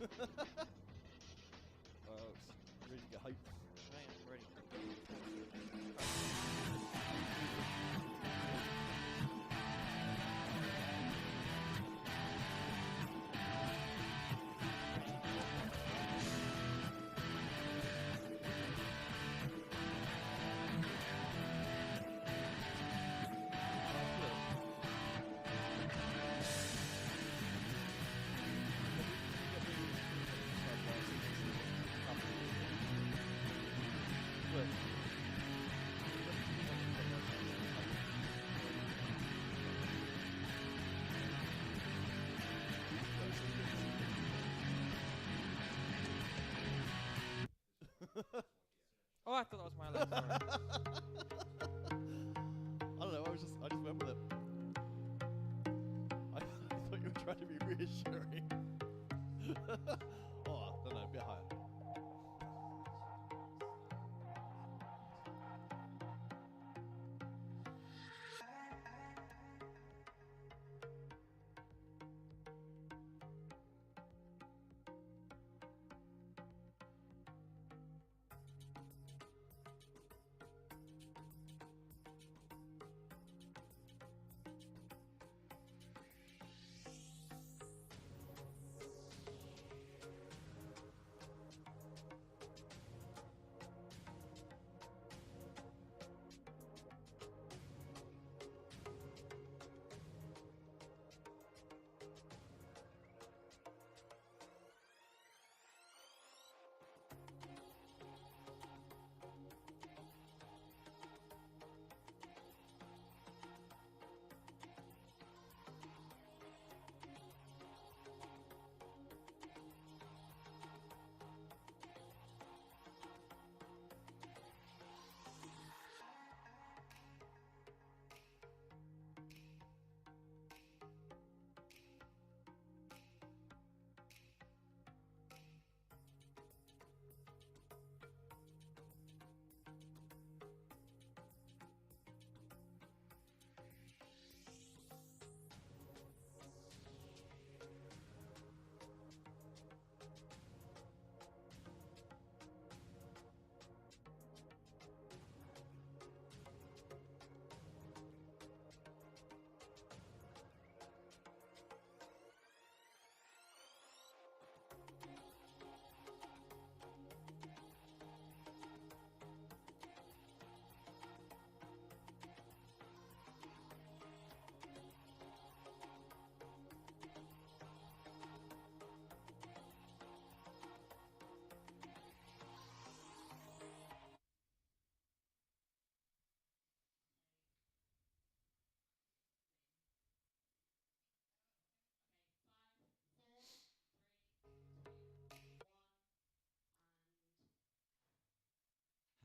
Ready to get hype? I am ready. Oh, I thought that was my alarm. Sorry. I don't know. I just went with it. I thought you were trying to be reassuring. Oh, I don't know. A bit higher.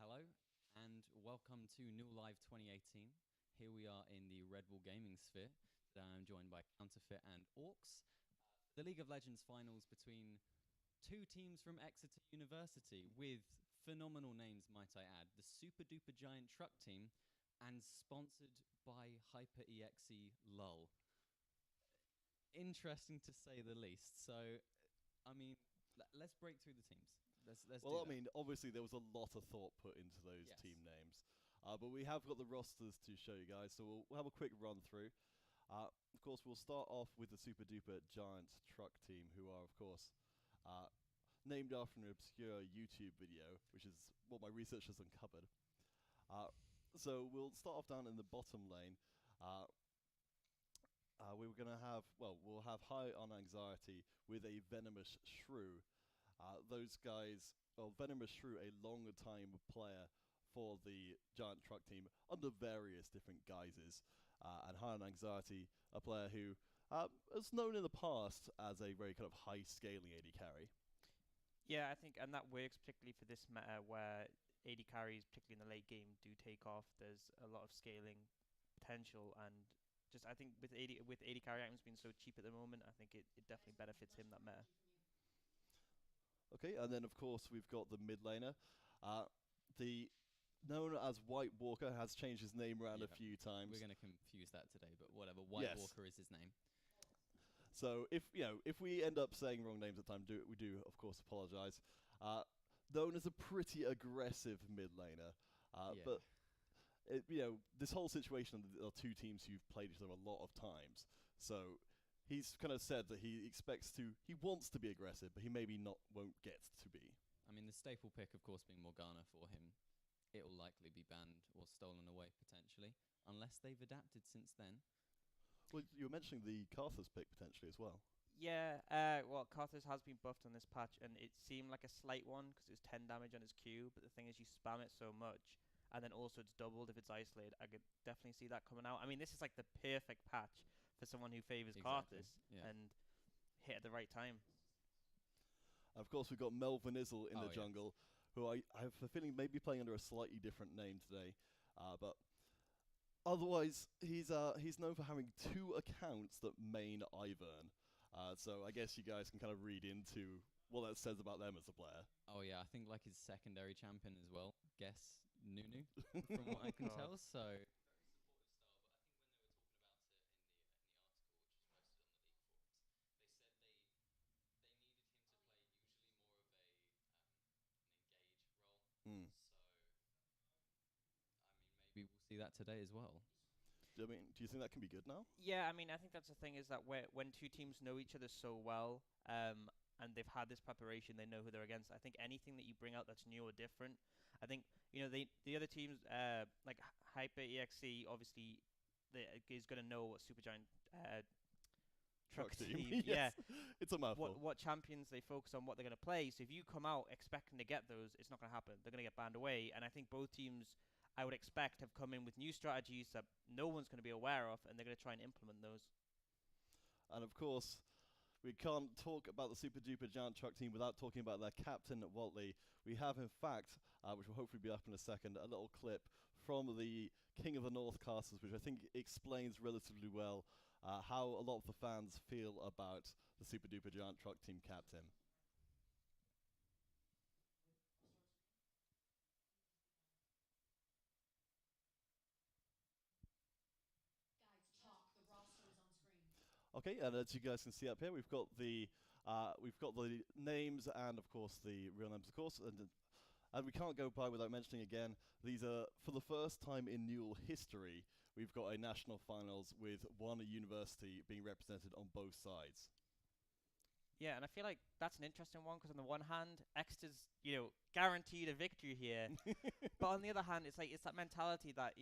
Hello and welcome to NUEL Live 2018. Here we are in the Red Bull Gaming Sphere. Today I'm joined by Counterfeit and Orcs. The League of Legends finals between two teams from Exeter University with phenomenal names, might I add. The Super Duper Giant Truck Team and sponsored by HyperEXE LUL. Interesting to say the least. So, I mean, let's break through the teams. Let's Well, I mean, obviously there was a lot of thought put into those Yes. team names, but we have got the rosters to show you guys, so we'll have a quick run through. Of course, we'll start off with the Super Duper Giant Truck Team, who are, of course, named after an obscure YouTube video, which is what my research has uncovered. So we'll start off down in the bottom lane. We were going to have, we'll have High on Anxiety with a Venomous Shrew. Those guys, Venomous Shrew, a longer time player for the Giant Truck Team under various different guises. And High on Anxiety, a player who is known in the past as a very kind of high scaling AD carry. Yeah, I think, and that works particularly for this meta where AD carries, particularly in the late game, do take off. There's a lot of scaling potential, and just I think with AD carry items being so cheap at the moment, I think it definitely benefits him, that meta. Okay, and then of course we've got the mid laner. The known as White Walker has changed his name around a few times. We're going to confuse that today, but whatever. White Walker is his name. So if we end up saying wrong names at the time, we do of course apologise. Known as a pretty aggressive mid laner, Yeah. but this whole situation are two teams who've played each other a lot of times. So he's kind of said that he wants to be aggressive, but he maybe won't get to be. I mean, the staple pick, of course, being Morgana for him, it'll likely be banned or stolen away potentially, unless they've adapted since then. Well, you were mentioning the Carthus pick potentially as well. Yeah, well, Karthus has been buffed on this patch, and it seemed like a slight one because it was 10 damage on his Q, but the thing is you spam it so much, and then also it's doubled if it's isolated. I could definitely see that coming out. I mean, this is like the perfect patch for someone who favors Exactly, Karthus, yeah. and hit at the right time. Of course, we've got Melvin Izzle in the Oh, yeah. jungle, who I have a feeling may be playing under a slightly different name today, but otherwise he's known for having two accounts that main Ivern. So I guess you guys can kind of read into what that says about them as a player. Oh yeah, I think like his secondary champion as well. Guess Nunu, from what I can God. tell. So very supportive style, but I think when they were talking about it in the article, which was posted on the league forums, they said they needed him to play usually more of an engage role. Mm. So maybe we'll see that today as well. Do you think that can be good now? Yeah, I mean, I think that's the thing is that when two teams know each other so well, and they've had this preparation, they know who they're against. I think anything that you bring out that's new or different, I think the other teams like Hyper EXE obviously is going to know what Supergiant truck team, yeah, It's a mouthful. what champions they focus on, what they're going to play. So if you come out expecting to get those, it's not going to happen. They're going to get banned away, and I think both teams, I would expect, have come in with new strategies that no one's going to be aware of, and they're going to try and implement those. And of course, we can't talk about the Super Duper Giant Truck team without talking about their captain, Watley. We have, in fact, which will hopefully be up in a second, a little clip from the King of the North casters, which I think explains relatively well how a lot of the fans feel about the Super Duper Giant Truck team captain. Okay, and as you guys can see up here, we've got the names and of course the real names, of course, and we can't go by without mentioning again. These are for the first time in NUEL history. We've got a national finals with one university being represented on both sides. Yeah, and I feel like that's an interesting one because on the one hand, Exeter's guaranteed a victory here, but on the other hand, it's that mentality that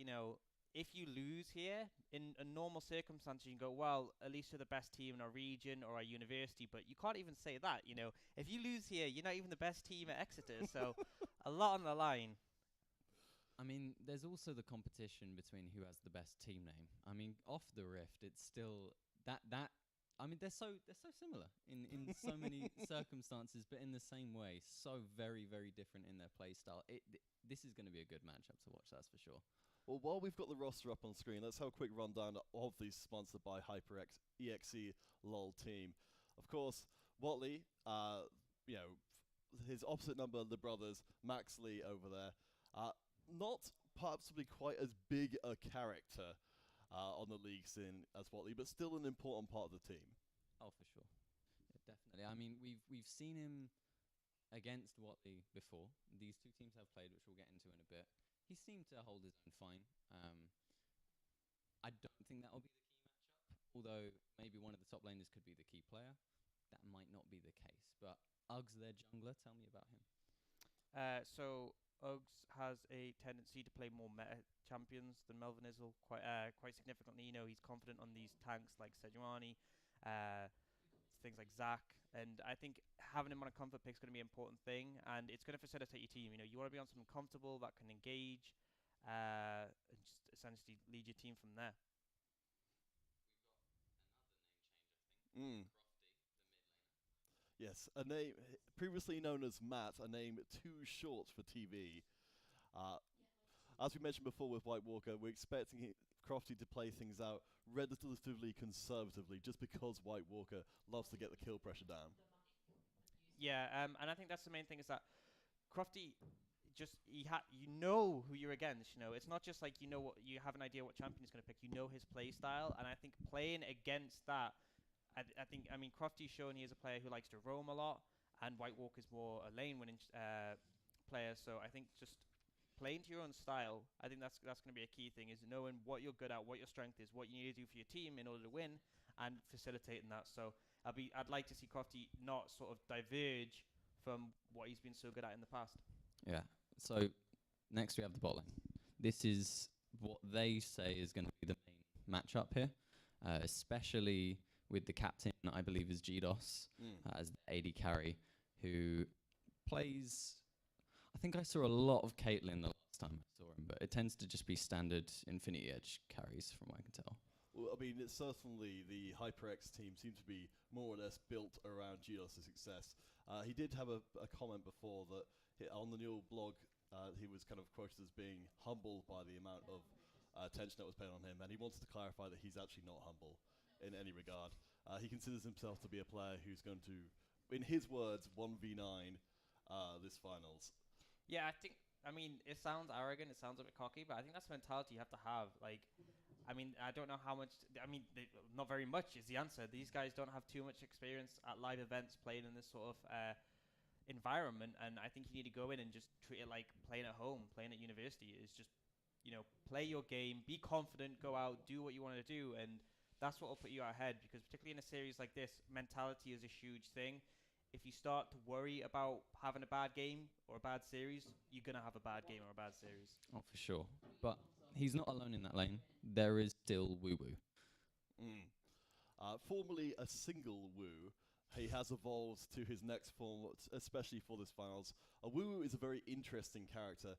if you lose here in a normal circumstance, you can go, well, at least you're the best team in our region or our university, but you can't even say that. If you lose here, you're not even the best team at Exeter, so a lot on the line. I mean, there's also the competition between who has the best team name. I mean, off the Rift, it's still that. I mean, they're so similar in so many circumstances, but in the same way, so very, very different in their play style. This is going to be a good matchup to watch, that's for sure. Well, while we've got the roster up on screen, let's have a quick rundown of these sponsored by HyperX EXE LOL team. Of course, Watley, his opposite number, the brothers, Max Lee over there. Not possibly quite as big a character on the league scene as Watley, but still an important part of the team. Oh, for sure. Yeah, definitely. I mean, we've seen him against Watley before. These two teams have played, which we'll get into in a bit. He seemed to hold his own fine. I don't think that will be the key matchup, although maybe one of the top laners could be the key player. That might not be the case. But Uggs, their jungler, tell me about him. So Uggs has a tendency to play more meta champions than Melvin Izzle quite significantly. He's confident on these tanks like Sejuani, things like Zac, and I think having him on a comfort pick is going to be an important thing, and it's going to facilitate your team. You want to be on something comfortable that can engage, and just essentially lead your team from there. Mm. Yes, a name previously known as Matt, a name too short for TV. As we mentioned before with White Walker, we're expecting Crofty to play things out relatively conservatively, just because White Walker loves to get the kill pressure down. Yeah, and I think that's the main thing is that Crofty you know who you're against. It's not just like you have an idea what champion he's going to pick. You know his play style, and I think playing against that I think Crofty's shown he is a player who likes to roam a lot, and White Walker's more a lane winning player. So I think just playing to your own style. I think that's going to be a key thing, is knowing what you're good at, what your strength is, what you need to do for your team in order to win, and facilitating that. So I'd like to see Crofty not sort of diverge from what he's been so good at in the past. Yeah. So next we have the bot lane. This is what they say is going to be the main matchup here, especially with the captain, I believe, is GDOS as the AD carry, who plays. I think I saw a lot of Caitlyn the last time I saw him, but it tends to just be standard Infinity Edge carries, from what I can tell. Well, I mean, it's certainly the HyperX team seems to be more or less built around GDOS' success. He did have a comment before that on the NUEL blog, he was kind of quoted as being humbled by the amount of attention that was paid on him, and he wanted to clarify that he's actually not humble in any regard. He considers himself to be a player who's going to, in his words, 1v9 this finals. Yeah, I mean, it sounds arrogant, it sounds a bit cocky, but I think that's the mentality you have to have. Like, I mean, I don't know how much. Not very much is the answer. These guys don't have too much experience at live events playing in this sort of environment, and I think you need to go in and just treat it like playing at home, playing at university. Is just, play your game, be confident, go out, do what you want to do, and that's what will put you ahead. Because particularly in a series like this, mentality is a huge thing. If you start to worry about having a bad game or a bad series, you're going to have a bad game or a bad series. Oh, for sure. But he's not alone in that lane. There is still Woo Woo. Formerly a single Woo, he has evolved to his next form, especially for this finals. Woo Woo is a very interesting character.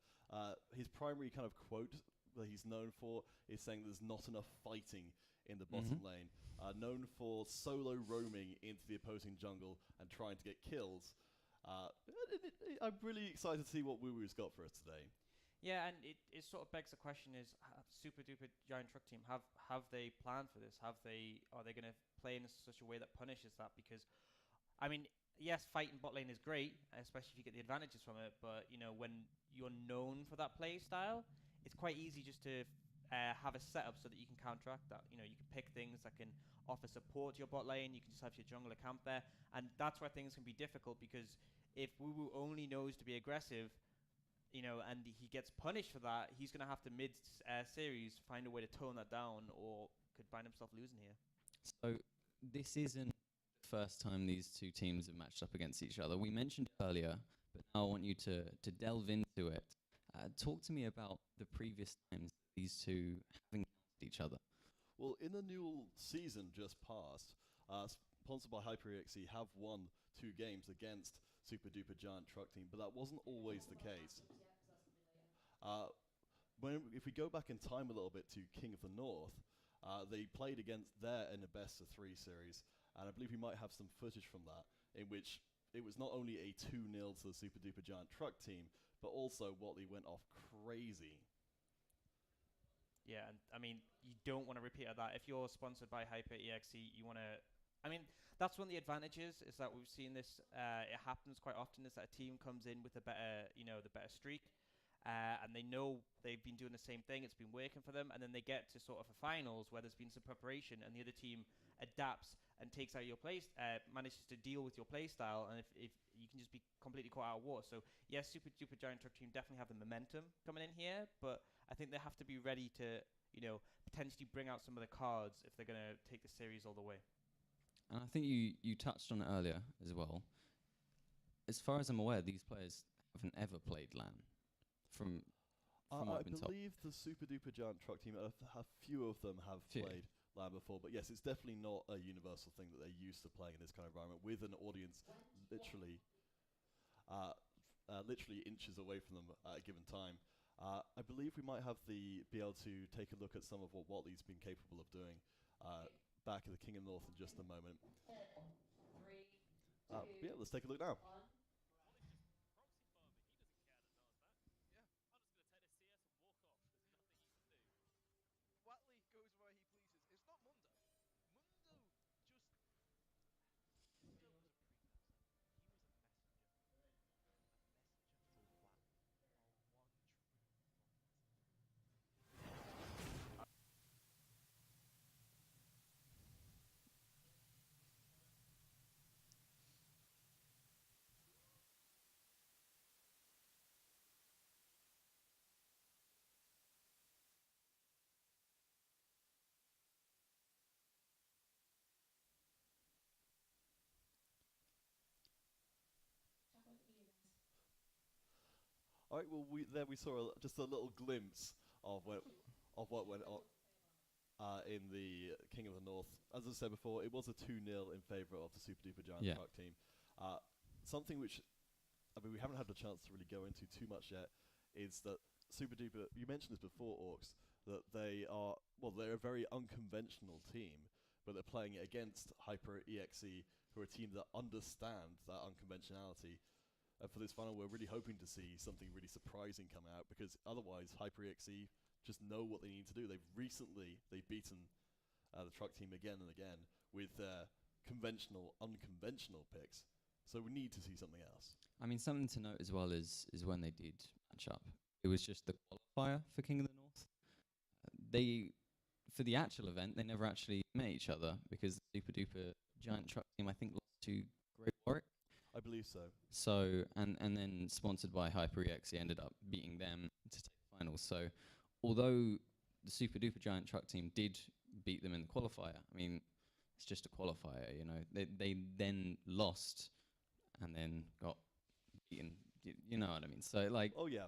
His primary kind of quote that he's known for is saying there's not enough fighting in the bottom lane. Known for solo roaming into the opposing jungle and trying to get kills. I'm really excited to see what Woo Woo's got for us today. Yeah, and it sort of begs the question: is Super Duper Giant Truck Team have they planned for this? Are they going to play in such a way that punishes that? Because, I mean, yes, fighting bot lane is great, especially if you get the advantages from it. But when you're known for that play style, it's quite easy just to have a setup so that you can counteract that. You can pick things that can offer support to your bot lane. You can just have your jungler camp there, and that's where things can be difficult. Because if Woo Woo only knows to be aggressive, and he gets punished for that, he's going to have to mid-series find a way to tone that down, or could find himself losing here. So this isn't the first time these two teams have matched up against each other. We mentioned it earlier, but now I want you to delve into it. Talk to me about the previous times these two have encountered each other. Well, in the NUEL season just passed, sponsored by HyperEXE, have won 2 games against Super Duper Giant Truck Team, but that wasn't always the case. If we go back in time a little bit to King of the North, they played against there in a best of 3 series, and I believe we might have some footage from that, in which it was not only a 2-0 to the Super Duper Giant Truck Team, but also Watley went off crazy. Yeah, and I mean, you don't want to repeat that. If you're sponsored by HyperEXE, you want to. I mean, that's one of the advantages, is that we've seen this. It happens quite often, is that a team comes in with the better streak, and they know they've been doing the same thing. It's been working for them, and then they get to sort of a finals where there's been some preparation, and the other team adapts and takes out your manages to deal with your play style, and if you can just be completely caught out of war. So yes, Super Duper Giant Truck Team definitely have the momentum coming in here, but I think they have to be ready to potentially bring out some of the cards if they're going to take the series all the way. And I think you touched on it earlier as well. As far as I'm aware, these players haven't ever played LAN. From what I've been told. I believe the Super Duper Giant Truck Team, a few of them have played LAN before, but yes, it's definitely not a universal thing that they're used to playing in this kind of environment with an audience literally inches away from them at a given time. I believe we might be able to take a look at some of what Watley's been capable of doing back at the King of the North in just a moment. Yeah, let's take a look now. All right. Well, we saw just a little glimpse of what went on in the King of the North. As I said before, it was a 2-0 in favour of the Super Duper Giant Yeah. Truck team. Something which, I mean, we haven't had the chance to really go into too much yet, is that Super Duper, you mentioned this before, Orcs, that they're a very unconventional team, but they're playing it against Hyper EXE, who are a team that understand that unconventionality. And for this final, we're really hoping to see something really surprising come out, because otherwise Hyper EXE just know what they need to do. They've beaten the truck team again and again with conventional, unconventional picks. So we need to see something else. I mean, something to note as well is when they did match up. It was just the qualifier for King of the North. For the actual event, they never actually met each other because the Super Duper Giant Truck team, I think, lost to Great Warwick. I believe so. So, and then sponsored by HyperEX, ended up beating them to take the finals. So, although the Super Duper Giant Truck team did beat them in the qualifier, I mean, it's just a qualifier, you know. They then lost and then got beaten. You know what I mean? So, like, Oh yeah.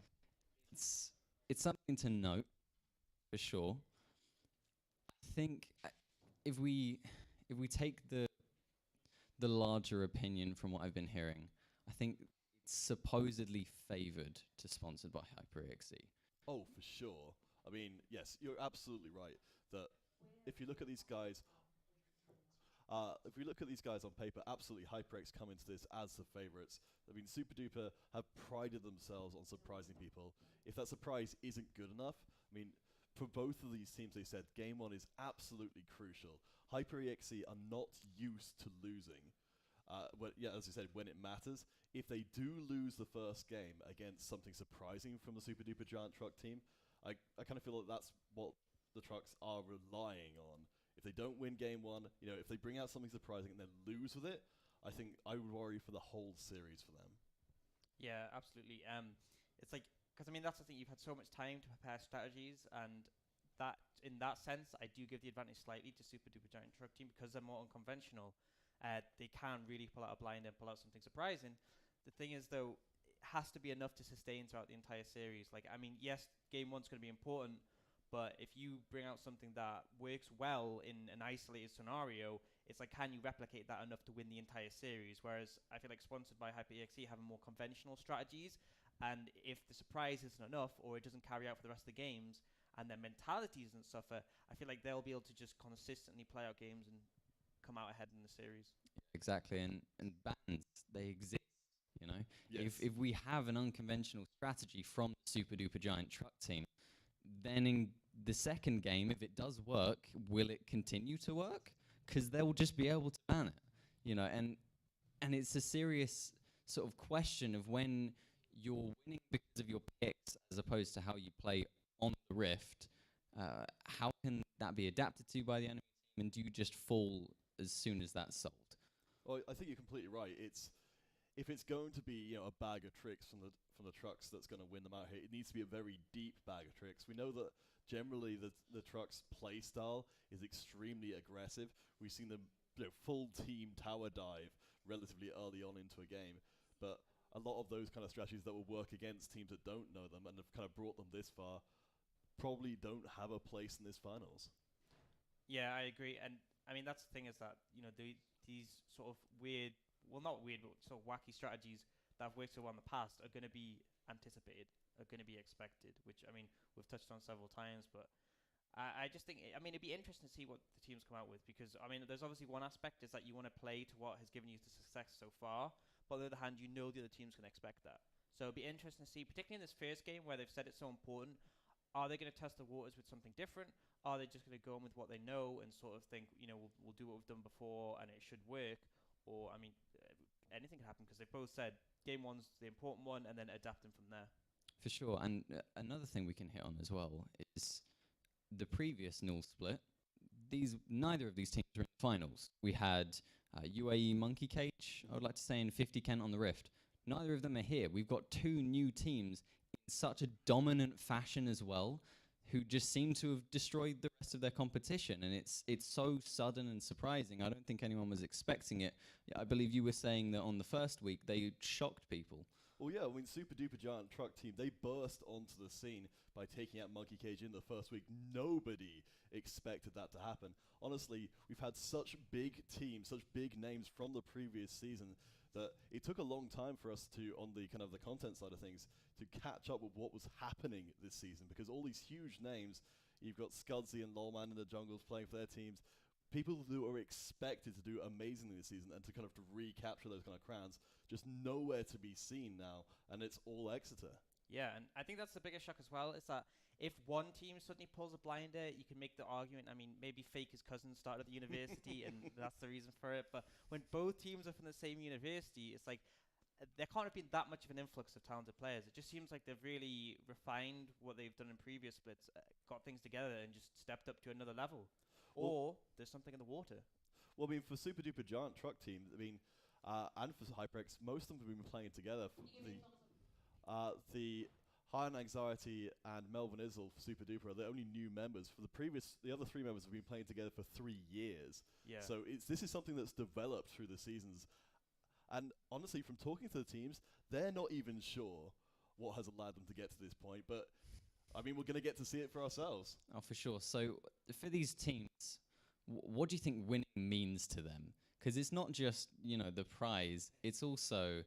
it's something to note for sure. I think if we take the larger opinion from what I've been hearing, I think it's supposedly favoured to sponsored by HyperEXE. Oh, for sure. I mean, yes, you're absolutely right. That if you look at these guys, if we look at these guys on paper, absolutely HyperX come into this as the favourites. I mean, Super Duper have prided themselves on surprising people. If that surprise isn't good enough, I mean, for both of these teams, they said Game 1 is absolutely crucial. HyperEXE are not used to losing. But yeah, as you said, when it matters, if they do lose the first game against something surprising from the Super Duper Giant Truck team, I kind of feel like that's what the Trucks are relying on. If they don't win Game 1, you know, if they bring out something surprising and then lose with it, I think I would worry for the whole series for them. Yeah, absolutely. It's like, because I mean, that's the thing. You've had so much time to prepare strategies, and that, in that sense, I do give the advantage slightly to Super Duper Giant Truck team because they're more unconventional. They can really pull out a blind and pull out something surprising. The thing is, though, it has to be enough to sustain throughout the entire series. Like, I mean, yes, Game 1's going to be important, but if you bring out something that works well in an isolated scenario, it's like, can you replicate that enough to win the entire series? Whereas I feel like sponsored by HyperEXE have more conventional strategies, and if the surprise isn't enough or it doesn't carry out for the rest of the games, and their mentality doesn't suffer, I feel like they'll be able to just consistently play out games and come out ahead in the series. Exactly, and bans, they exist, you know. Yes. If we have an unconventional strategy from the Super Duper Giant Truck team, then in the second game, if it does work, will it continue to work? Because they'll just be able to ban it, you know. And it's a serious sort of question of when you're winning because of your picks as opposed to how you play on the Rift. How can that be adapted to by the enemy team, and do you just fall as soon as that's solved? Well, I think you're completely right. If it's going to be, you know, a bag of tricks from the Trucks that's going to win them out here, it needs to be a very deep bag of tricks. We know that generally the Trucks play style is extremely aggressive. We've seen them, you know, full team tower dive relatively early on into a game, but a lot of those kind of strategies that will work against teams that don't know them and have kind of brought them this far probably don't have a place in this finals. Yeah, I agree. And I mean, that's the thing is that, you know, these sort of weird, well, not weird, but sort of wacky strategies that have worked so well in the past are going to be anticipated, are going to be expected, which, I mean, we've touched on several times, but I just think, I mean, it'd be interesting to see what the teams come out with because, I mean, there's obviously one aspect is that you want to play to what has given you the success so far, but on the other hand, you know the other team's going to expect that. So it'd be interesting to see, particularly in this first game where they've said it's so important, are they going to test the waters with something different? Are they just going to go on with what they know and sort of think, you know, we'll do what we've done before and it should work? Or, I mean, anything can happen because they both said game 1's the important one and then adapt them from there. For sure. And another thing we can hit on as well is the previous NUEL split. Neither of these teams were in the finals. We had UAE Monkey Cage, I would like to say, and 50 Kent on the Rift. Neither of them are here. We've got two new teams in such a dominant fashion as well, who just seem to have destroyed the rest of their competition. And it's so sudden and surprising. I don't think anyone was expecting it. I believe you were saying that on the first week they shocked people. Well, yeah, I mean, Super Duper Giant Truck Team, they burst onto the scene by taking out Monkey Cage in the first week. Nobody expected that to happen. Honestly, we've had such big teams, such big names from the previous season that it took a long time for us to, on the kind of the content side of things, to catch up with what was happening this season, because all these huge names, you've got Scudsy and Lolman in the jungles playing for their teams, people who are expected to do amazingly this season, and to kind of to recapture those kind of crowns, just nowhere to be seen now, and it's all Exeter. Yeah, and I think that's the biggest shock as well, is that if one team suddenly pulls a blinder, you can make the argument, I mean, maybe Faker's cousin started at the university and that's the reason for it, but when both teams are from the same university, it's like, there can't have been that much of an influx of talented players. It just seems like they've really refined what they've done in previous splits, got things together and just stepped up to another level. Or there's something in the water. Well, I mean, for Super Duper Giant Truck Team, I mean, and for HyperX, most of them have been playing together. The High on Anxiety and Melvin Izzle for Super Duper are the only new members. For the other three members have been playing together for 3 years. Yeah. So this is something that's developed through the seasons. And honestly, from talking to the teams, they're not even sure what has allowed them to get to this point. But I mean, we're going to get to see it for ourselves. Oh, for sure. So for these teams, what do you think winning means to them? Because it's not just, the prize. It's also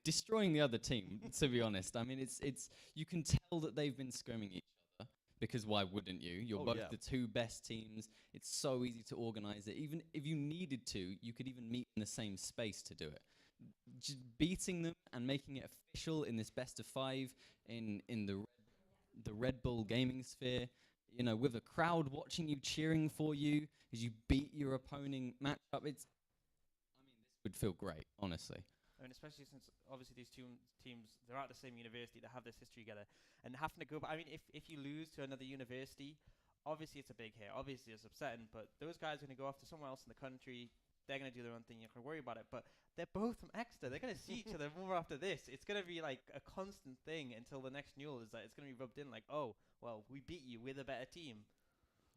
destroying the other team, to be honest. I mean, it's you can tell that they've been scrimming each other, because why wouldn't you? You're both the two best teams. It's so easy to organize it. Even if you needed to, you could even meet in the same space to do it. Just beating them and making it official in this best of 5 in the Red Bull gaming sphere, with a crowd watching you, cheering for you as you beat your opponent matchup. This would feel great, honestly. I mean, especially since obviously these two teams, they're at the same university, they have this history together, and having to go. I mean, if you lose to another university, obviously it's a big hit. Obviously it's upsetting, but those guys are going to go off to somewhere else in the country. They're going to do their own thing. You can't worry about it. But they're both from Exeter. They're going to see each other more after this. It's going to be like a constant thing until the next NUEL. Is that it's going to be rubbed in like, oh, well, we beat you. We're the better team.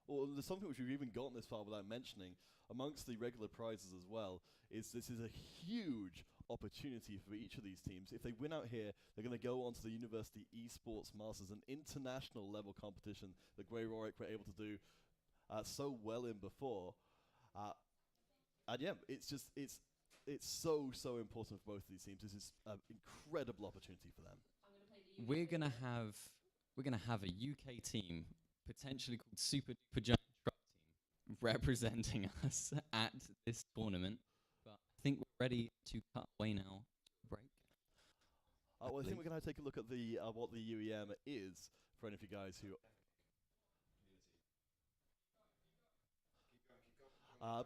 Well, there's something which we've even gotten this far without mentioning. Amongst the regular prizes as well, this is a huge opportunity for each of these teams. If they win out here, they're going to go on to the University Esports Masters, an international level competition that Grey Rorick were able to do so well in before. And yeah, it's so important for both of these teams. This is an incredible opportunity for them. We're gonna have a UK team, potentially called Super Duper Giant Truck Team, representing us at this tournament. But I think we're ready to cut away now. Break. Well, I think we're going to take a look at the what the UEM is for any of you guys who.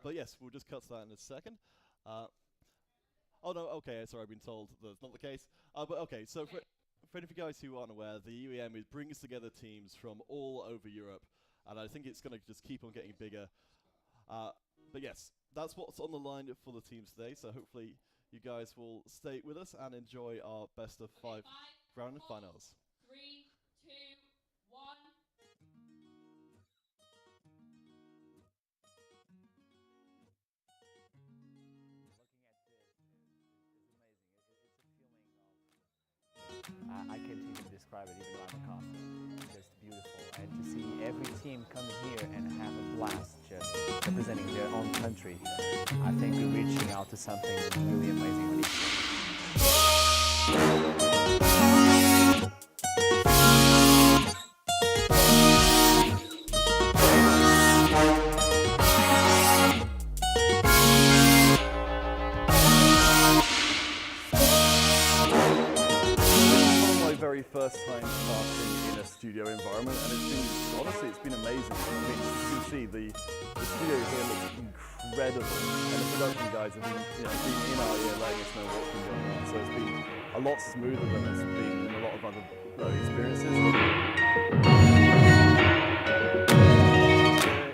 But yes, we'll just cut to that in a second. Oh no, okay, sorry, I've been told that's not the case. But okay, so for any of you guys who aren't aware, the UEM brings together teams from all over Europe, and I think it's going to just keep on getting bigger. But yes, that's what's on the line for the teams today, so hopefully you guys will stay with us and enjoy our best of 5 round finals. 3, 2, 1. I can't even describe it, even though I'm a caster. It's just beautiful. And to see every team come here and have a blast just representing their own country, I think we're reaching out to something really amazing. Very first time starting in a studio environment, and it's been amazing. I mean, you can see the studio here looks incredible, and the production guys have been in our ear letting us know what's been going on. So it's been a lot smoother than it's been in a lot of other experiences.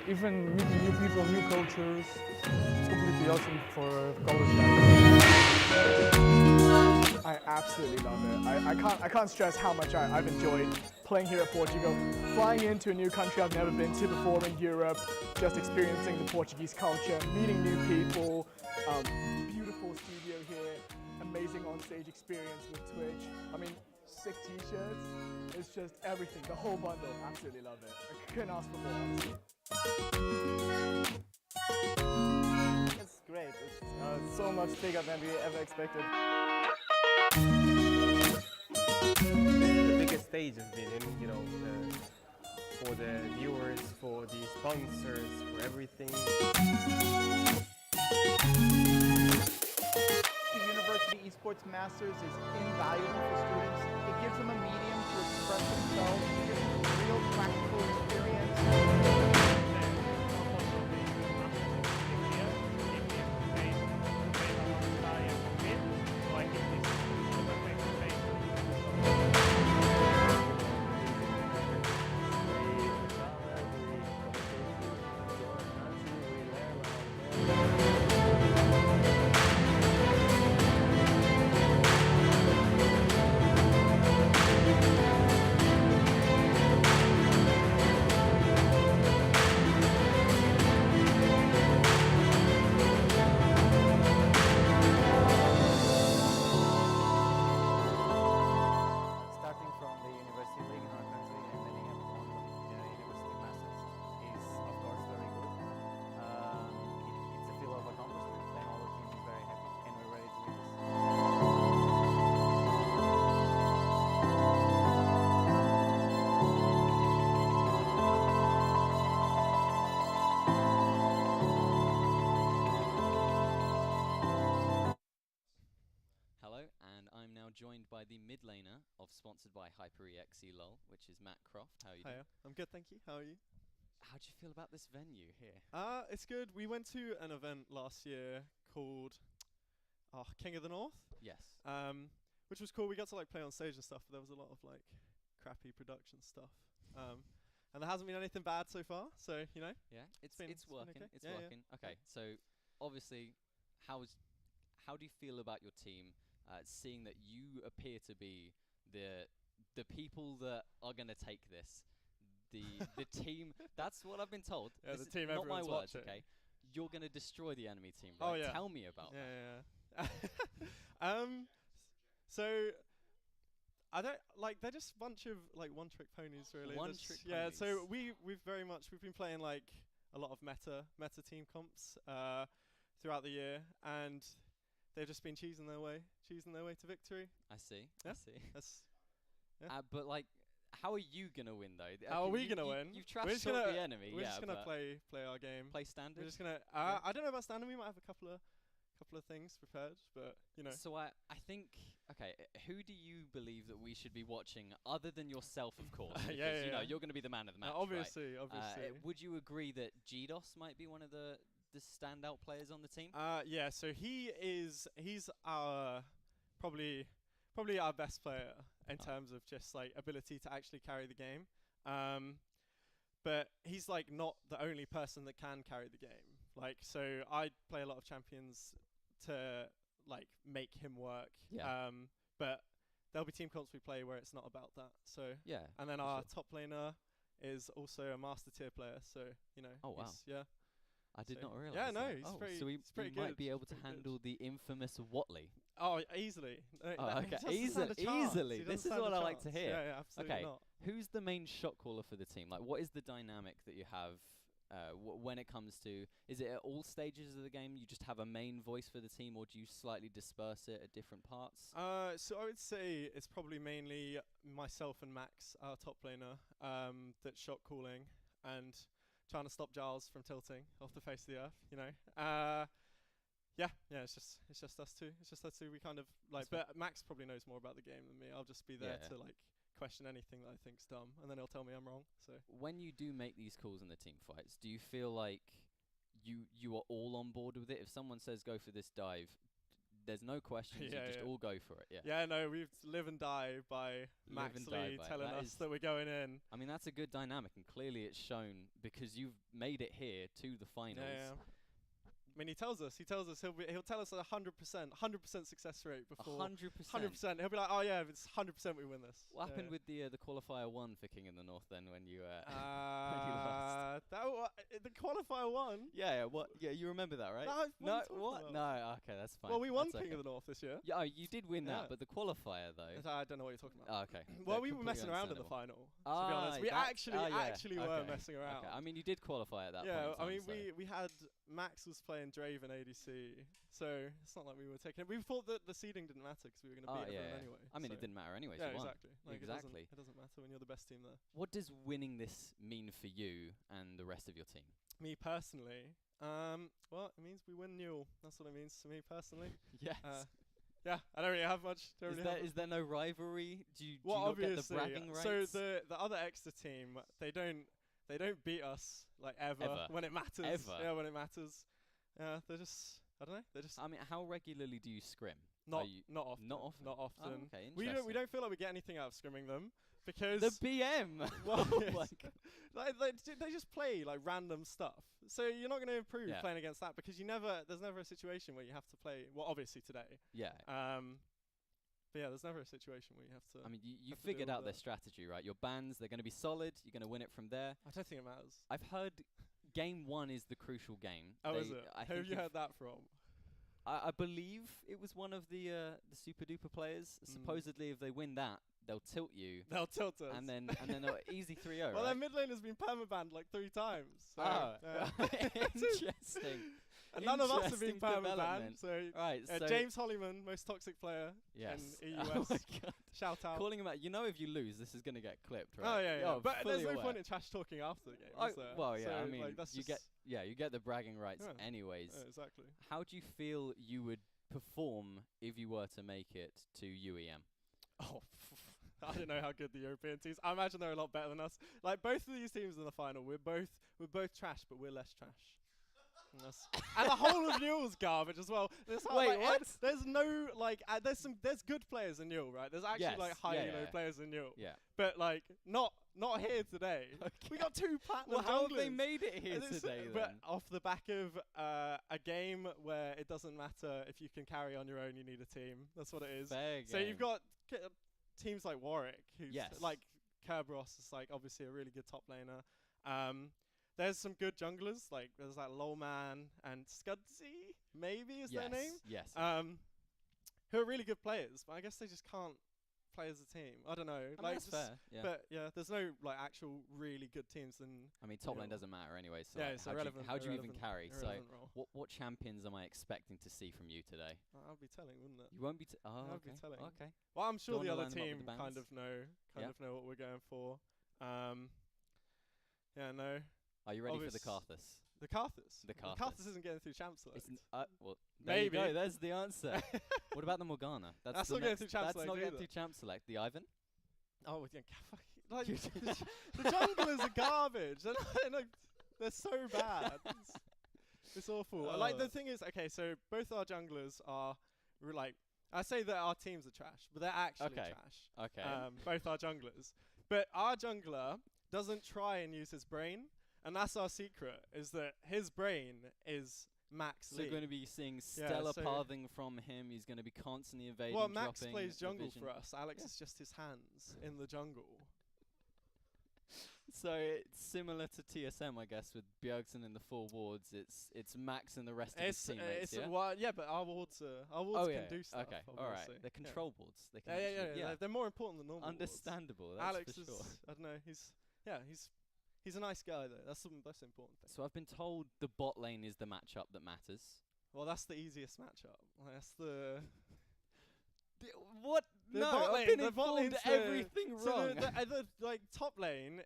Even meeting new people, new cultures, it's completely awesome for college life. I absolutely love it. I can't stress how much I've enjoyed playing here at Portugal, flying into a new country I've never been to before in Europe, just experiencing the Portuguese culture, meeting new people, beautiful studio here, amazing on-stage experience with Twitch. I mean, sick t-shirts. It's just everything, the whole bundle. Absolutely love it. I couldn't ask for more, honestly. It's great. It's so much bigger than we ever expected. The biggest stage I've been in, you know, for the viewers, for the sponsors, for everything. The University Esports Masters is invaluable for students. It gives them a medium to express themselves. It gives them a real practical experience. Starting from the University League in our country and ending up on the University Masters is, of course, very good. It's a feel of accomplishment, and all the team is very happy, and we're ready to win this. Hello, and I'm now joined by the mid laner of sponsored by HyperEXE LOL, which is Matt Croft. How are you doing? Hiya, I'm good, thank you. How are you? How do you feel about this venue here? It's good. We went to an event last year called King of the North, Yes. which was cool. We got to like play on stage and stuff, but there was a lot of like crappy production stuff. And there hasn't been anything bad so far, so you know. Yeah, it's been working. okay. It's Yeah, yeah. working. Okay, so obviously, how do you feel about your team, seeing that you appear to be the people that are going to take this, the team? That's what I've been told. Yeah, This the is team not my everyone's words. watching. Okay, you're going to destroy the enemy team. Oh, Right? yeah. Tell me about that. Yeah. So I don't like. They're just a bunch of like one-trick ponies, really. One There's- trick Yeah. So ponies. we've been playing like a lot of meta team comps throughout the year, and they've just been cheesing their way to victory. I see. Yeah. I see. That's Yeah. But like, how are you gonna win though? how are Okay, we you- gonna you- win? You've We're trash just talked gonna- the enemy. We're yeah, just gonna but play our game. play standard. We're just gonna. Yeah. I don't know about standing. We might have a couple of things prepared, but you know. So I think, okay, who do you believe that we should be watching other than yourself, of course? Yeah, Because, yeah, you know, yeah. you're going to be the man of the match, right? Obviously. Would you agree that GDOS might be one of the standout players on the team? Yeah. So he's our probably our best player in terms of just like ability to actually carry the game. But he's like not the only person that can carry the game. Like, so I play a lot of champions to like make him work. Yeah. But there'll be team comps we play where it's not about that. So Yeah. and then for our sure. top laner is also a master tier player. So you know. Oh, wow. he's- Yeah. I did So- not realize. yeah, no, that. he's oh, pretty- so he, he's pretty he might good, be able he's to pretty good. handle the infamous Watley. Oh, easily. Oh, he okay. doesn't stand a chance. Easily. He This doesn't is stand what a I like to chance. hear. Yeah, absolutely Okay. not. Who's the main shot caller for the team? Like, what is the dynamic that you have when it comes to? Is it at all stages of the game you just have a main voice for the team, or do you slightly disperse it at different parts? So I would say it's probably mainly myself and Max, our top laner, that's shot calling and trying to stop Giles from tilting off the face of the earth. You know. Yeah. It's just us two. We kind of like, That's but Max probably knows more about the game than me. I'll just be there Yeah. to like question anything that I think's dumb, and then he'll tell me I'm wrong. So When you do make these calls in the team fights, do you feel like you are all on board with it? If someone says go for this dive, there's no questions. Yeah, you just yeah. all go for it. Yeah. yeah, no, we live and die by Live Max and die Lee by it. telling That us is- that we're going in. I mean, that's a good dynamic, and clearly it's shown because you've made it here to the finals. Yeah. I mean, he tells us he'll tell us 100% success rate before 100%. 100%. He'll be like, oh yeah, if it's 100% we win this. What happened with the qualifier 1 for King in the North then when you lost? the qualifier won. Yeah, what? Yeah, you remember that, right? No, what? No, okay, that's fine. Well, we won That's King okay. of the North this year. Yeah, you did win Yeah. that, but the qualifier though. I don't know what you're talking about. Oh, okay. Well, They're we were completely messing around in the understandable. final. To be honest, we actually were okay. messing around. Okay. I mean, you did qualify at that point. Yeah, in time, I mean, so. we had Max was playing Draven ADC, so it's not like we were taking it. We thought that the seeding didn't matter because we were going to beat everyone anyway. I mean, so it didn't matter anyway. Yeah, you won. exactly. Like, Exactly. It doesn't matter when you're the best team there. What does winning this mean for you and the rest of your team? Me personally, well, it means we win NUEL. That's what it means to me personally. Yes. Yeah, I don't really have much. Is there no rivalry? Do you well, not get the obviously, bragging rights? so the other extra team, they don't beat us like ever. When it matters. Ever? Yeah, when it matters. Yeah, they're just, I don't know. They're just. I mean, how regularly do you scrim? Not often. Not often. Not often. Oh, okay, we don't feel like we get anything out of scrimming them because the BM. Well, Oh yes. my God. they just play like random stuff. So you're not going to improve Yeah. playing against that because there's never a situation where you have to play. Well, obviously today. Yeah. But yeah, there's never a situation where you have to. I mean, you have to figured deal out with their strategy, right? Your bans, they're going to be solid. You're going to win it from there. I don't think it matters. I've heard game 1 is the crucial game. Oh, is it? Who have you heard that from? I believe it was one of the super duper players. Supposedly, if they win that, they'll tilt you. They'll tilt us. And then easy 3-0. Well, right? their mid lane has been permabanned like 3 times. So, interesting. And none of us have been Interesting permabanned. development. So, Right, so James Hollyman, most toxic player yes. in EUS. Oh my God. Shout out. Calling him out. You know, if you lose, this is going to get clipped, right? Oh yeah. But there's no aware. point in trash talking after the game. Oh, Is there? well, yeah. So, I mean, like, that's you just get the bragging rights, Yeah. anyways. Yeah, exactly. How do you feel you would perform if you were to make it to UEM? Oh, I don't know how good the European teams. I imagine they're a lot better than us. Like both of these teams in the final, we're both trash, but we're less trash. And the whole of NUEL's garbage as well. Wait, what? There's no like. There's good players in NUEL, right? There's actually Yes, like high yeah, elo yeah. players in NUEL. Yeah. But like not here today. We got 2 platinum. Well, how have they junglers. made it here And it's, today But then? off the back of a game where it doesn't matter if you can carry on your own, you need a team. That's what it is. Fair So game. you've got teams like Warwick, who's Yes. like Kerberos is like obviously a really good top laner. There's some good junglers, like there's that Lowman and Scudsy, maybe is their name. Yes. Who are really good players, but I guess they just can't play as a team. I don't know. I mean, like that's fair. Yeah. But yeah, there's no like actual really good teams in. I mean, top lane NUEL. doesn't matter anyway. So Yeah, like, it's how irrelevant. do you even carry? So irrelevant role. what champions am I expecting to see from you today? I'll be telling, wouldn't it? You won't be. I'll Okay. be telling. Okay. Well, I'm sure Do the you wanna other line them up with team the kind bands? of know what we're going for. Yeah, no. Are you ready for the Obvious- Karthus? The Karthus. The Karthus Karthus. isn't getting through Champ Select. It's well, there you go. Maybe. There's the answer. What about the Morgana? That's the not getting next- through Champ That's Select not getting either. through Champ Select. The Ivan. Oh, yeah, like the junglers are garbage. They're so bad. It's awful. Like the thing is, okay, so both our junglers are like. I say that our teams are trash, but they're actually Okay. trash. Okay. Both our junglers, but our jungler doesn't try and use his brain, and that's our secret: is that his brain is max. So you're going to be seeing stellar pathing from him. He's going to be constantly evading. Well, Max dropping plays jungle evasion. for us. Alex is just his hands in the jungle. So it's similar to TSM, I guess, with Bjergsen in the 4 wards. It's Max and the rest of his teammates. Yeah? Well, yeah, but our wards can do stuff. Okay, all right. obviously. They're control boards. They can Yeah, actually, They're more important than normal. Understandable. Wards. That's Alex for is. sure. I don't know. He's a nice guy though. That's the most important thing. So I've been told the bot lane is the matchup that matters. Well, that's the easiest matchup. That's the. What? The No, bot I've lane, been the bot informed lane's everything so wrong. like top lane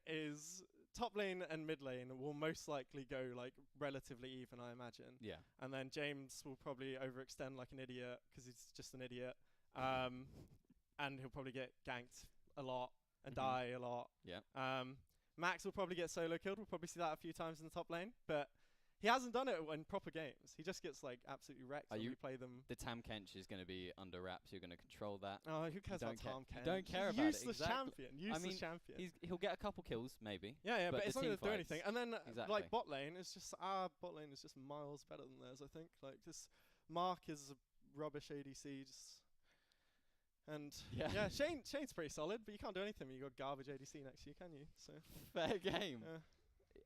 and mid lane will most likely go like relatively even, I imagine. Yeah. And then James will probably overextend like an idiot because he's just an idiot. And he'll probably get ganked a lot and die a lot. Yeah. Max will probably get solo killed. We'll probably see that a few times in the top lane, but he hasn't done it in proper games. He just gets like absolutely wrecked when we play them. The Tam Kench is going to be under wraps. You're going to control that. Oh, who cares about don't Tom Kench? Don't care about it. Useless Exactly. champion. Useless champion. He'll get a couple kills, maybe. Yeah, but the it's not team going to do fights. anything. And then Exactly. like bot lane is just our bot lane is just miles better than theirs. I think like this Mark is a rubbish ADC. And yeah, Shane's pretty solid, but you can't do anything when you got garbage ADC next to you, can you? So fair game.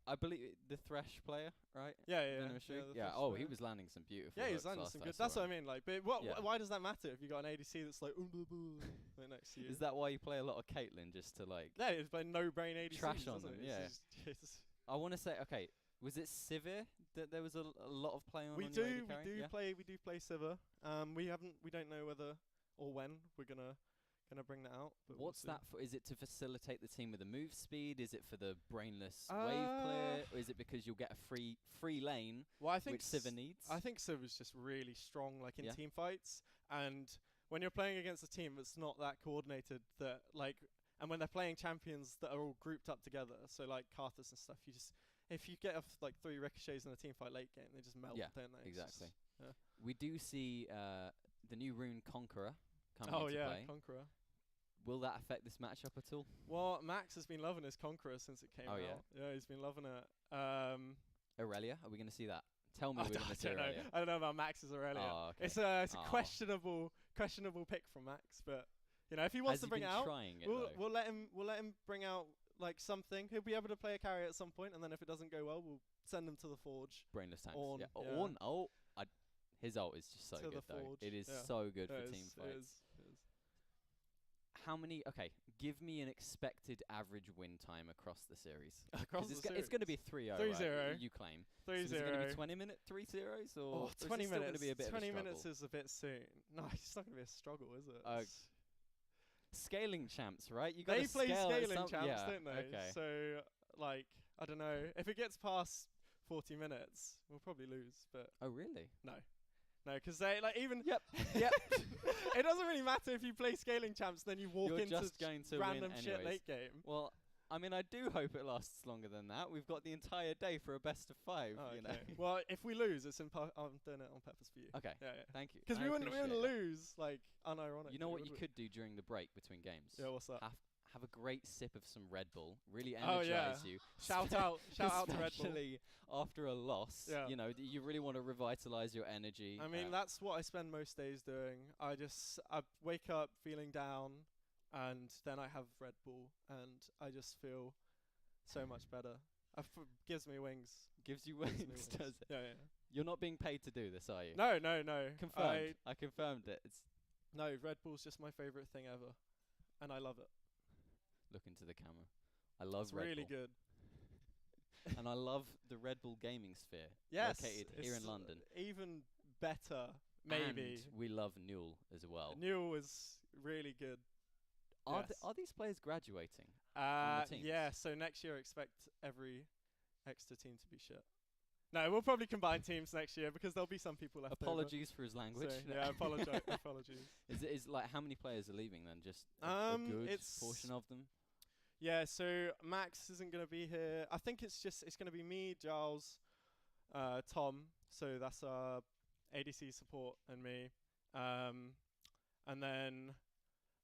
I believe the Thresh player, right? Yeah, yeah, Venomous yeah. Shrew? the Yeah. first Oh, player. he was landing some beautiful. Yeah, he's hooks landing last some I good. saw That's what I him. mean. Like, but Yeah. why does that matter if you got an ADC that's like right next to you? Is that why you play a lot of Caitlyn just to like? Yeah, it's like no brain ADCs. Trash on doesn't them, it? yeah. It's I want to say, okay, was it Sivir that there was a lot of play on? we on your AD do carry? Yeah? play Sivir. We don't know whether or when we're gonna bring that out. But we'll What's see. that for? Is it to facilitate the team with the move speed? Is it for the brainless wave clear? Or is it because you'll get a free lane, Well, I think which Sivir needs? I think Sivir's just really strong, like in Yeah. team fights, and when you're playing against a team that's not that coordinated, that like, and when they're playing champions that are all grouped up together, so like Karthus and stuff, if you get off like 3 ricochets in a team fight late game, they just melt, Yeah, don't they? It's exactly. just- yeah. We do see the new rune Conqueror coming Oh into yeah, play. Conqueror. Will that affect this matchup at all? Well, Max has been loving his Conqueror since it came Oh, out. yeah? Yeah, he's been loving it. Aurelia? Are we going to see that? Tell me I we're don't going to see know. Aurelia. I don't know about Max's Aurelia. Oh, okay. It's a Oh. questionable pick from Max, but you know if he wants Has to he bring been it out, trying it, we'll though? let him bring out like something. He'll be able to play a carry at some point, and then if it doesn't go well, we'll send him to the Forge. Brainless tanks. Ornn, yeah. yeah. Ornn. Oh, his ult is just so To the good though. Forge, It is yeah. so good Yeah, for it team is, fights. It is. How many? Okay, give me an expected average win time across the series. Across 'Cause the it's going to series. be 3-0. 3-0. Right? You claim. 3-0. So is it going to be 20-minute 3-0s or Oh, 20 is it still minutes. going to be a bit 20 of a minutes struggle? is a bit soon. No, it's not going to be a struggle, is it? Scaling champs, right? You got They to play scale at scaling some- champs, yeah, don't they? Okay. So, like, I don't know. If it gets past 40 minutes, we'll probably lose. But Oh really? no, because they like even. Yep. Yep. It doesn't really matter if you play scaling champs, then you walk You're into just going to random win shit anyways. late game. Well, I mean, I do hope it lasts longer than that. We've got the entire day for a best of 5. Oh, You know. okay. Well, if we lose, I'm doing it on purpose for you. Okay. Yeah. Thank you. Because I we wouldn't appreciate that. lose like unironically. You know what you would we? could do during the break between games? Yeah, what's that? Have a great sip of some Red Bull. Really Oh, energize yeah. you. Shout out to Red Bull. Especially after a loss. Yeah. You know, you really want to revitalize your energy. I mean, that's what I spend most days doing. I wake up feeling down, and then I have Red Bull, and I just feel so much better. Gives me wings. gives you Gives me wings, wings. does it? Yeah. You're not being paid to do this, are you? No. Confirmed. I confirmed it. It's No, Red Bull's just my favorite thing ever, and I love it. look into the camera. I love It's Red really Bull. good. And I love the Red Bull gaming sphere. Yes, Located here in it's London. Even better, maybe. And we love NUEL as well. NUEL was really good. Are, yes. are these players graduating? the teams? Yeah. So next year, expect every extra team to be shit. No, we'll probably combine teams next year because there'll be some people left over. Apologies for his language. So, yeah, apologies. Is like how many players are leaving then? Just a good it's portion of them. Yeah, so Max isn't going to be here. I think it's going to be me, Giles, Tom. So that's our ADC support and me. And then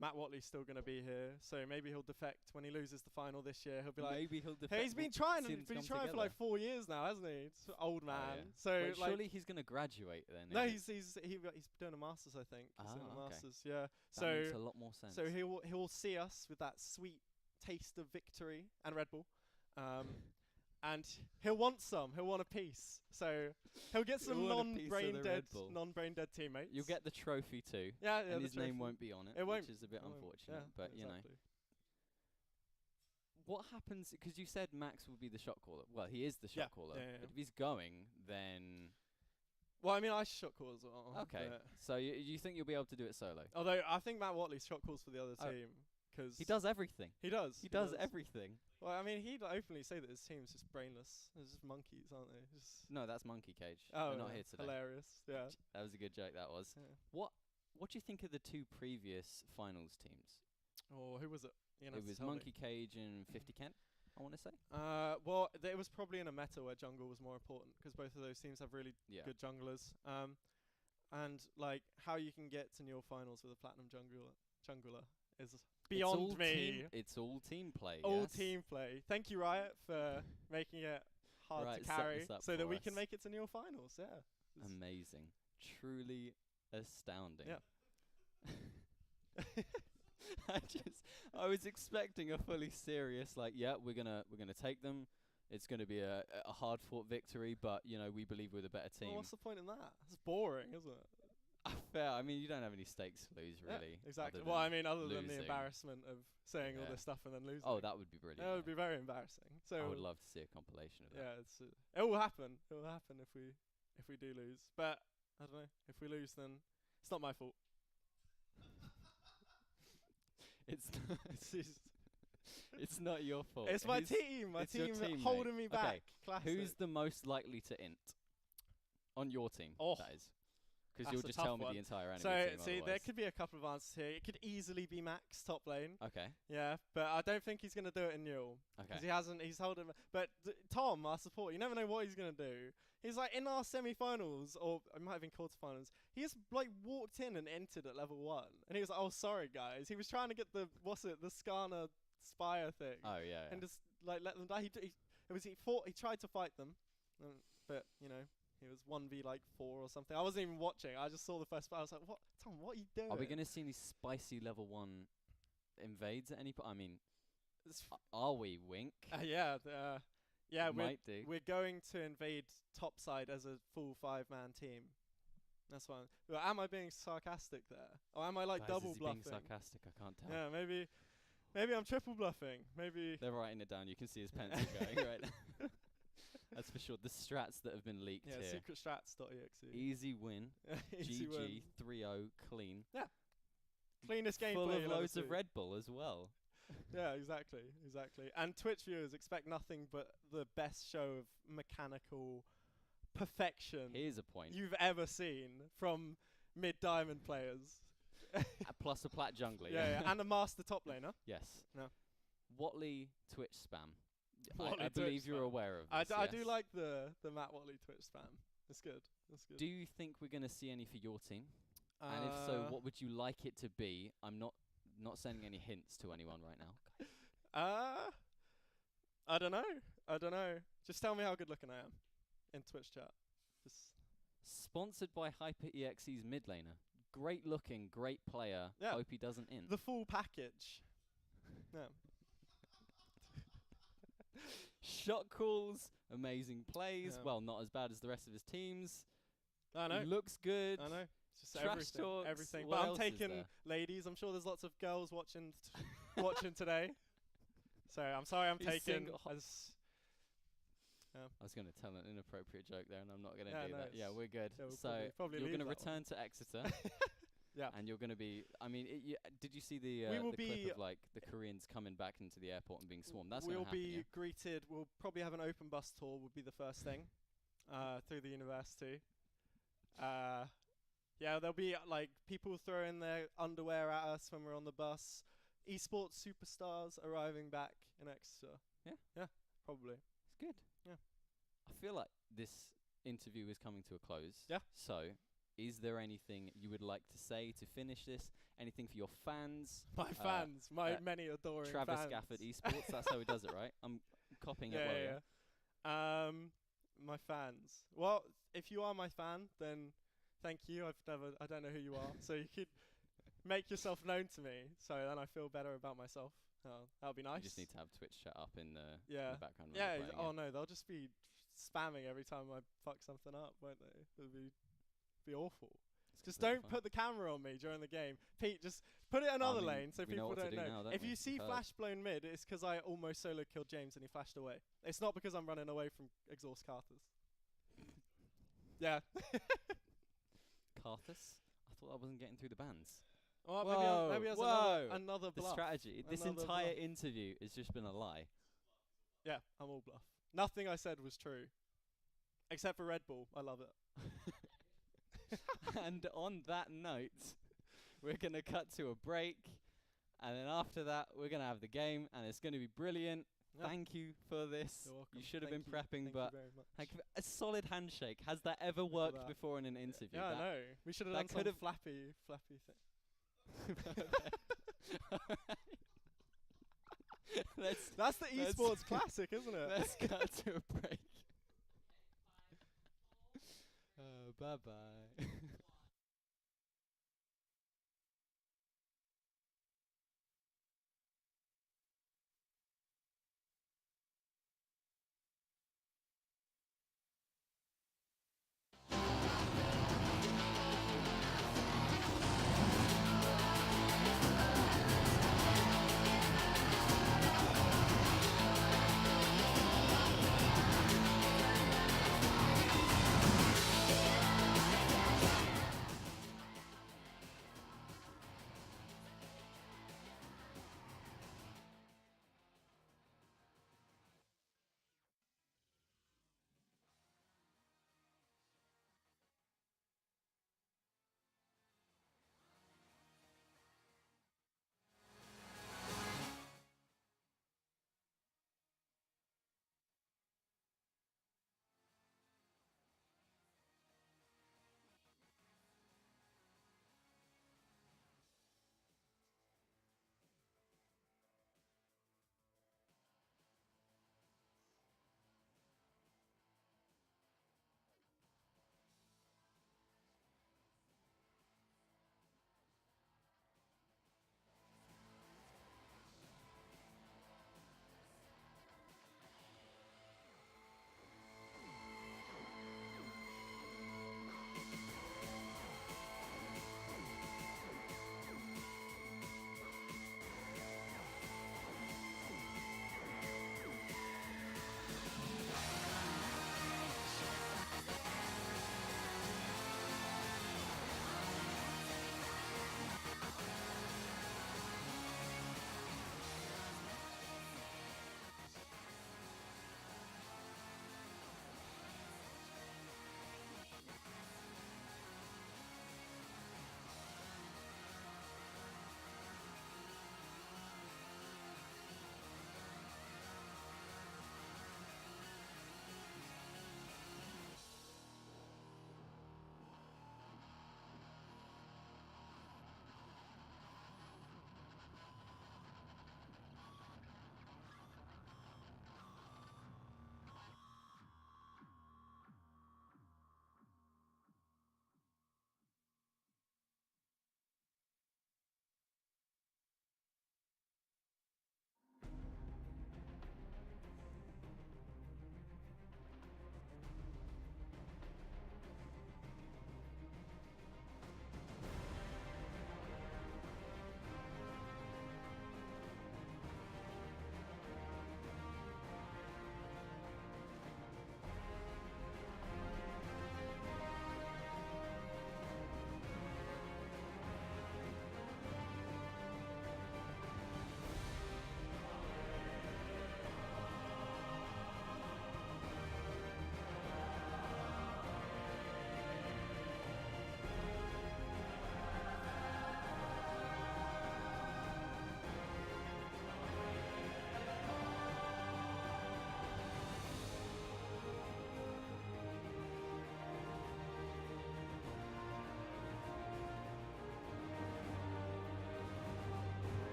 Matt Watley's still going to be here. So maybe he'll defect when he loses the final this year. He'll be like, Maybe he'll defect. hey, he's been trying since for come like 4 years now, hasn't he? It's an old man. Oh, yeah. So Wait, like, surely he's going to graduate then. no, isn't he's doing a masters, I think. He's doing a okay. masters, yeah. That makes a lot more sense. So he'll see us with that sweet taste of victory and Red Bull, and he'll want some. He'll want a piece. So he'll get some He'll want a piece of non-brain the dead, Red Bull. teammates. You'll get the trophy too. yeah, and the his name trophy. won't be on it, It won't. which is a bit It won't. unfortunate. Yeah, but you know, exactly. what happens? Because you said Max will be the shot caller. Well, he is the shot caller. yeah. But if he's going, then Well, I mean, I shot call as well. okay. but- So you think you'll be able to do it solo? Although I think Matt Watley's shot calls for the other Oh. team because He does everything. He does. He does everything. Well, I mean, he'd openly say that his team's just brainless. They're just monkeys, aren't they? Just No, that's Monkey Cage. oh, They're not yeah, here today. hilarious. Yeah. That was a good joke. That was. Yeah. What do you think of the 2 previous finals teams? Oh, who was it? You know, It was tell me. Monkey Cage and 50 Kent. I want to say. Well, it was probably in a meta where jungle was more important because both of those teams have really Yeah. good junglers. And like how you can get to NUEL finals with a platinum jungler is beyond me. It's all team play. All yes? team play. Thank you, Riot, for making it hard Right, to set carry this up so that for we us. can make it to NUEL finals. Yeah. It's- Amazing. Truly astounding. Yeah. I was expecting a fully serious, like, yeah, we're gonna take them, It's going to be a hard-fought victory, but we believe we're the better team. Well, what's the point in that? It's boring, isn't it? Fair. I mean, you don't have any stakes to lose, really. Yeah, exactly. other Well, I than mean, other than the losing. embarrassment of saying all Yeah. this stuff and then losing. Oh, that would be brilliant. That would be very embarrassing. So I would love to see a compilation of that. yeah, it will happen. It will happen if we do lose. But I don't know. If we lose, then it's not my fault. It's it's not your fault. It's my team. My it's your team team, holding mate. me back. Okay, Classic. who's the most likely to int on your team? Oh, that is, because that's you'll a just tough tell me one. the entire enemy So team. see, there otherwise. could be a couple of answers here. It could easily be Max top lane. Okay. Yeah, but I don't think he's gonna do it in NUEL. Okay. Because he hasn't. He's holding. But Tom, our support, you never know what he's gonna do. He's like in our semi-finals, or it might have been quarterfinals. He just like walked in and entered at level 1, and he was like, "Oh, sorry guys." He was trying to get the the Skarner Spire thing. Oh yeah. And just like let them die. He tried to fight them, but he was 1v like 4 or something. I wasn't even watching. I just saw the first fight. I was like, "What, Tom? What are you doing?" Are we gonna see any spicy level 1 invades at any point? I mean, are we? Wink. Yeah. Yeah, Might do. we're going to invade topside as a full 5-man team. That's fine. But am I being sarcastic there? Or am I like Guys, double is he bluffing? being sarcastic? I can't tell. Yeah, maybe I'm triple bluffing. Maybe. They're writing it down. You can see his pencil going right now. That's for sure. The strats that have been leaked Yeah, here. secretstrats.exe. Easy win. Easy win. GG 3-0 clean. Yeah. Cleanest gameplay. Full of you'll ever loads of see. Red Bull as well. Yeah, exactly. And Twitch viewers expect nothing but the best show of mechanical perfection Here's a point. you've ever seen from mid-diamond players. Plus a plat jungler. Yeah, and a master top laner. Yes. No. Watley Twitch spam. Watley I believe Twitch you're spam. aware of I this. do yes. like the Matt Watley Twitch spam. That's good. Do you think we're going to see any for your team? And if so, what would you like it to be? I'm not sending any hints to anyone right now. I don't know. Just tell me how good looking I am in Twitch chat. Just Sponsored by HyperEXE's mid laner. Great looking, great player. Yeah. Hope he doesn't in. the full package. Yeah. Shot calls, amazing plays. Yeah. Well, not as bad as the rest of his teams. I know. Looks good. I know. It's just Trash everything. talks, Everything. what But I'm else is taking there? ladies. I'm sure there's lots of girls watching watching today. So I'm sorry I'm He's taking single- as I was going to tell an inappropriate joke there, and I'm not going to Yeah, do no, that. Yeah, we're good. yeah, we'll So probably you're leave going to that one. return to Exeter. Yeah. And you're going to be. I mean, did you see the We will the be- clip of like the Koreans coming back into the airport and being swarmed? That's going we'll to happen. be Yeah? greeted. We'll probably have an open bus tour. Would be the first thing through the university. Yeah, there'll be like people throwing their underwear at us when we're on the bus. Esports superstars arriving back in Exeter. Yeah, Probably. it's good. Yeah. I feel like this interview is coming to a close. Yeah. So, is there anything you would like to say to finish this? Anything for your fans? My fans, my many adoring Travis fans. Gafford Esports. That's how he does it, right? I'm copying it well. Yeah. My fans. Well, if you are my fan, then thank you. I don't know who you are, so you could make yourself known to me, so then I feel better about myself. That would be nice. You just need to have Twitch chat up in the background. when Yeah. you're playing Oh it. no, they'll just be spamming every time I fuck something up, won't they? It'll be awful. Just completely don't fine. put the camera on me during the game. Pete, just put it another mean, lane so we know people what to don't do know. now, don't If we? you see We've heard. flash blown mid, it's because I almost solo killed James and he flashed away. It's not because I'm running away from exhaust Carthus. Yeah. Carthus? I thought I wasn't getting through the bands. Well, Whoa, maybe that's whoa. another The bluff. strategy. This Another entire bluff. interview has just been a lie. Yeah, I'm all bluff. Nothing I said was true. Except for Red Bull. I love it. And on that note, we're going to cut to a break. And then after that, we're going to have the game. And it's going to be brilliant. Yeah. Thank you for this. You're welcome. You should have Thank been you. prepping, Thank but you very much. like a solid handshake. Has that ever worked that. before in an interview? Yeah, I That- know. We should have that done some could've- flappy thing. That's the let's- esports classic, isn't it? Let's cut to a break. Bye bye.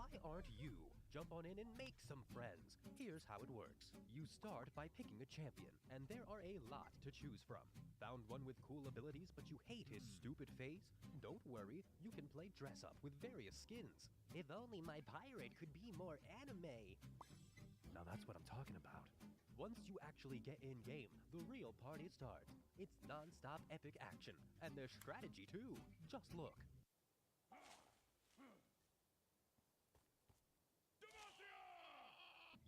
Why aren't you? Jump on in and make some friends. Here's how it works. You start by picking a champion, and there are a lot to choose from. Found one with cool abilities, but you hate his stupid face? Don't worry, you can play dress up with various skins. If only my pirate could be more anime. Now that's what I'm talking about. Once you actually get in-game, the real party starts. It's non-stop epic action, and there's strategy too. Just look.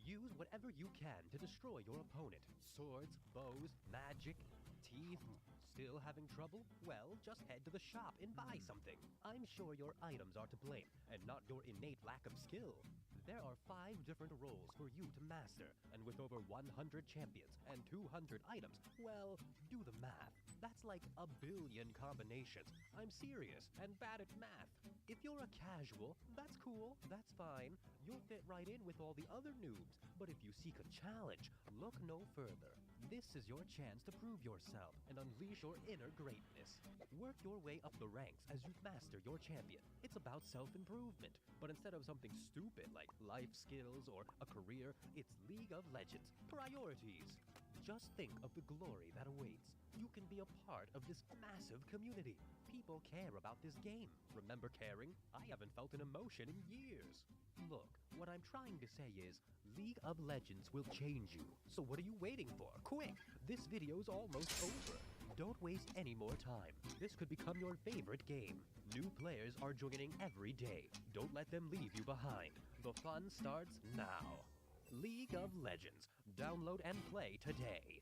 Use whatever you can to destroy your opponent. Swords, bows, magic, teeth. Still having trouble? Well, just head to the shop and buy something. I'm sure your items are to blame, and not your innate lack of skill. There are 5 different roles for you to master, and with over 100 champions and 200 items, well, do the math. That's like a billion combinations. I'm serious and bad at math. If you're a casual, that's cool, that's fine. You'll fit right in with all the other noobs. But if you seek a challenge, look no further. This is your chance to prove yourself and unleash your inner greatness. Work your way up the ranks as you master your champion. It's about self-improvement, but instead of something stupid like life skills or a career, it's League of Legends. Priorities. Just think of the glory that awaits. You can be a part of this massive community. People care about this game. Remember caring? I haven't felt an emotion in years. Look, what I'm trying to say is, League of Legends will change you. So what are you waiting for? Quick! This video's almost over. Don't waste any more time. This could become your favorite game. New players are joining every day. Don't let them leave you behind. The fun starts now. League of Legends. Download and play today.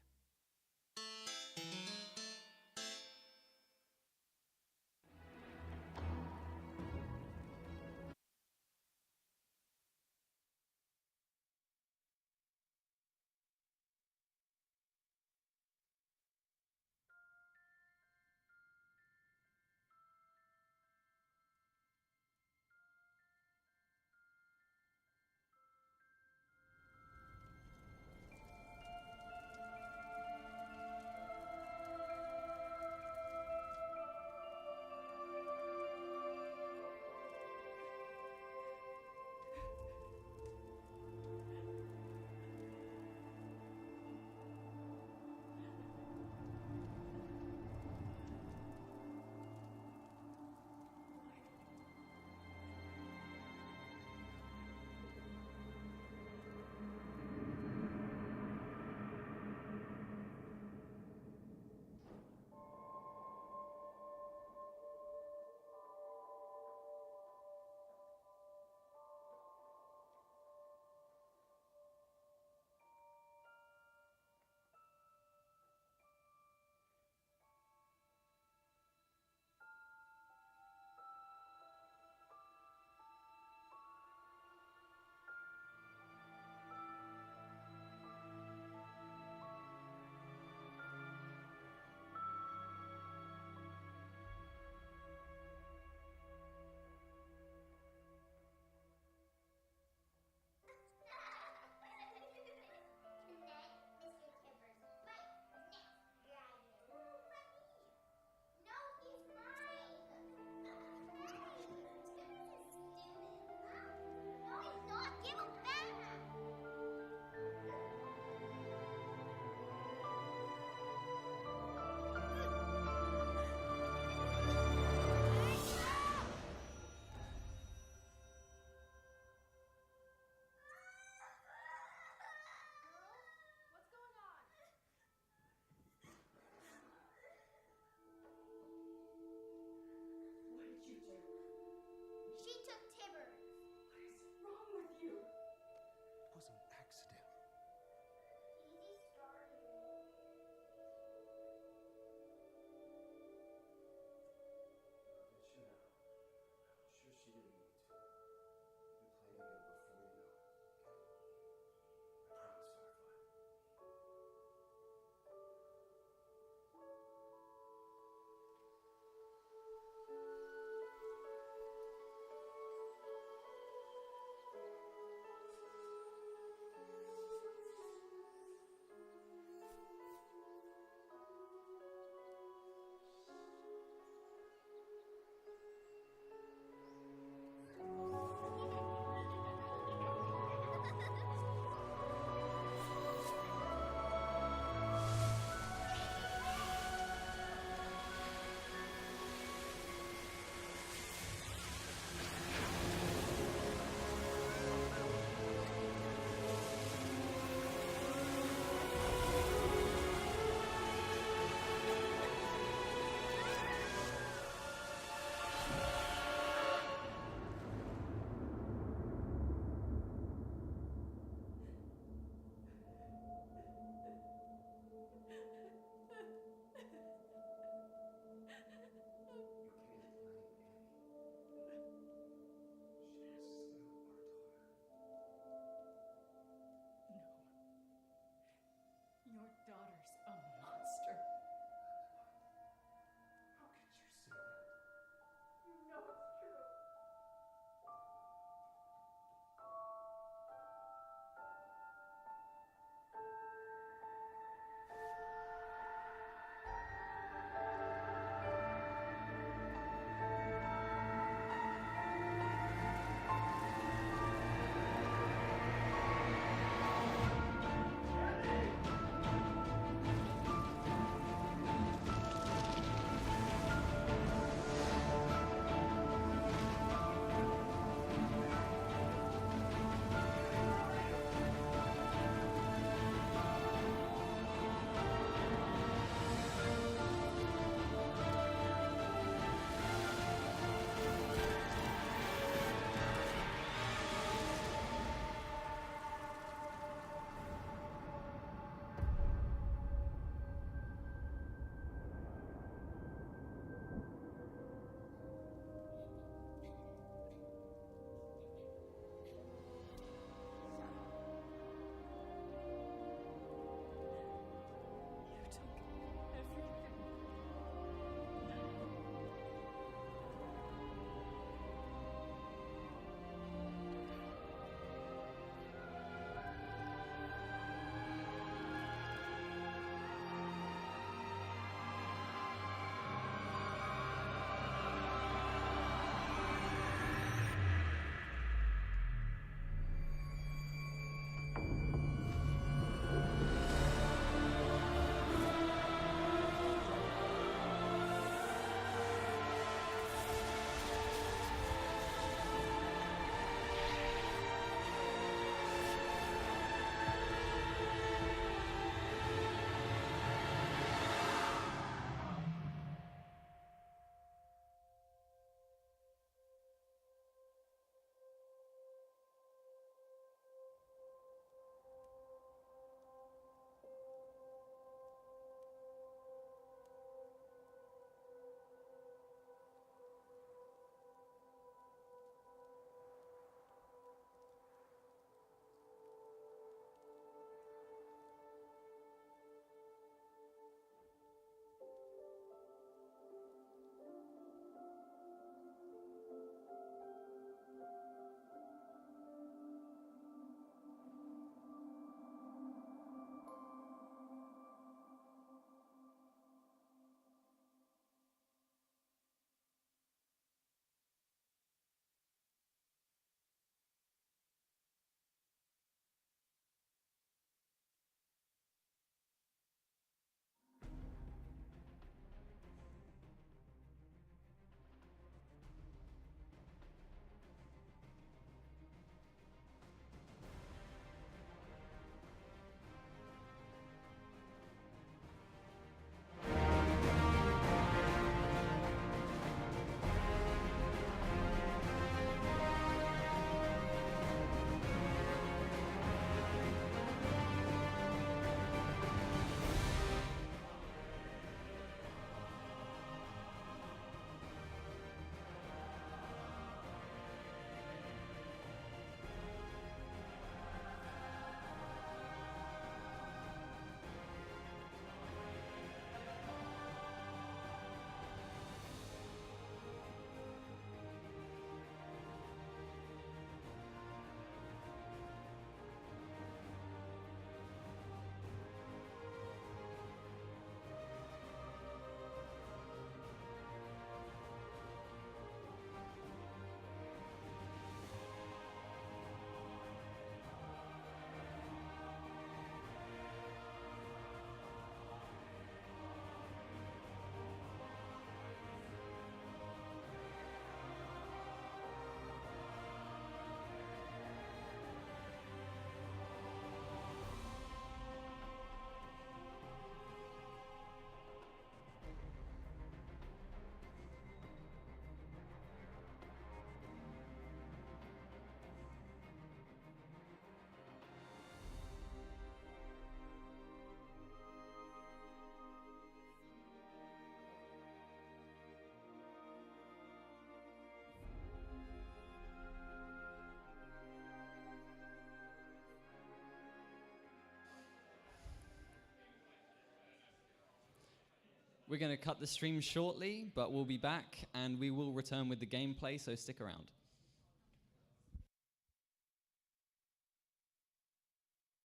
We're going to cut the stream shortly, but we'll be back and we will return with the gameplay, so stick around.